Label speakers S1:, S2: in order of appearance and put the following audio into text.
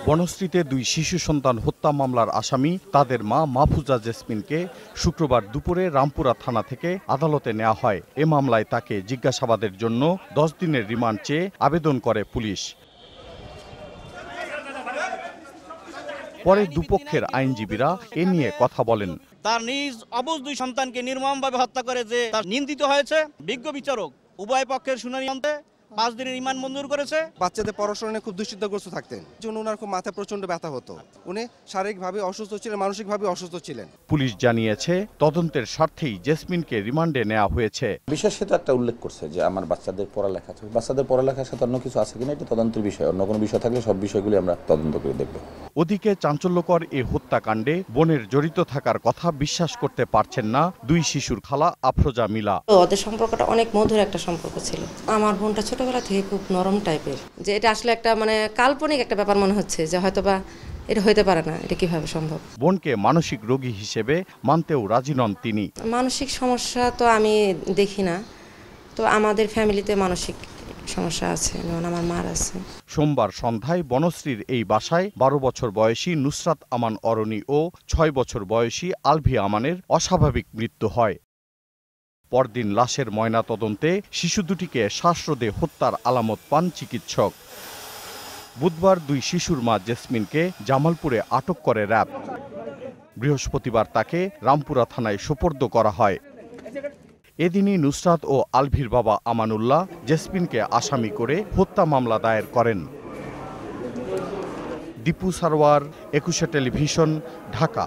S1: বনশ্রীতে দুই শিশু সন্তান হত্যা মামলার আসামি তাদের মা মাহফুজা জেসমিনকে শুক্রবার দুপুরে রামপুরা থানা থেকে আদালতে নেওয়া হয়। এ মামলায় তাকে জিজ্ঞাসাবাদের জন্য 10 দিনের রিমান্ড চেয়ে আবেদন করে পুলিশ। পরে দুপক্ষের আইনজীবীরা এ নিয়ে কথা বলেন।
S2: তার নিজ অবুঝ দুই সন্তানকে নির্মমভাবে হত্যা করে যে তার নিন্দিত হয়েছে, বিজ্ঞ বিচারক উভয় পক্ষের শুনানি অন্তে 5 দিনের রিমান্ড মঞ্জুর করেছে।
S3: বাচ্চাদের পড়াশোনা নিয়ে খুব দুশ্চিন্তাগ্রস্ত থাকতেন, জন্য ওনার খুব মাথায় প্রচন্ড ব্যথা হতো। উনি শারীরিকভাবে অসুস্থ ছিলেন, মানসিকভাবে অসুস্থ ছিলেন।
S1: পুলিশ জানিয়েছে তদন্তের স্বার্থেই জেসমিনকে রিমান্ডে নেওয়া হয়েছে।
S4: বিশেষত একটা উল্লেখ করছে যে আমার বাচ্চাদের পড়ালেখা আছে, বাচ্চাদের পড়ালেখার সাথে অন্য কিছু আছে কিনা এটা তদন্তের বিষয়, অন্য কোনো বিষয় থাকলে সব বিষয়গুলি আমরা তদন্ত করে দেখব।
S1: ওদিকে চাঞ্চল্যকর এ হত্যাকাণ্ডে বোনের জড়িত থাকার কথা বিশ্বাস করতে পারছেন না দুই শিশুর খালা আফরোজা মিলা।
S5: ওদের সম্পর্কটা অনেক মধুর একটা সম্পর্ক ছিল। আমার বোনটা ছোটবেলা থেকে খুব নরম টাইপের, যে এটা আসলে একটা কাল্পনিক একটা ব্যাপার মনে হচ্ছে, যে হয়তোবা এটা হইতে পারে না, এটা কিভাবে সম্ভব।
S1: বোনকে মানসিক রোগী হিসেবে মানতেও রাজি নন তিনি।
S5: মানসিক সমস্যা তো আমি দেখি না, তো আমাদের ফ্যামিলিতে মানসিক সমস্যা আছে, যেমন আমার মার আছে।
S1: সোমবার সন্ধ্যায় বনশ্রীর এই বাসায় 12 বছর বয়সী নুসরাত আমান অরণি ও 6 বছর বয়সী আলভি আমানের অস্বাভাবিক মৃত্যু হয়। পরদিন লাশের ময়নাতদন্তে শিশু দুটিকে শ্বাসরোধে হত্যার আলামত পান চিকিৎসক। বুধবার দুই শিশুর মা জেসমিনকে জামালপুরে আটক করে র্যাব। বৃহস্পতিবার তাকে রামপুরা থানায় সোপর্দ করা হয়। এদিনই নুসরাত ও আলভির বাবা আমানুল্লাহ জেসমিনকে আসামি করে হত্যা মামলা দায়ের করেন। দীপু সারওয়ার, 21 টেলিভিশন, ঢাকা।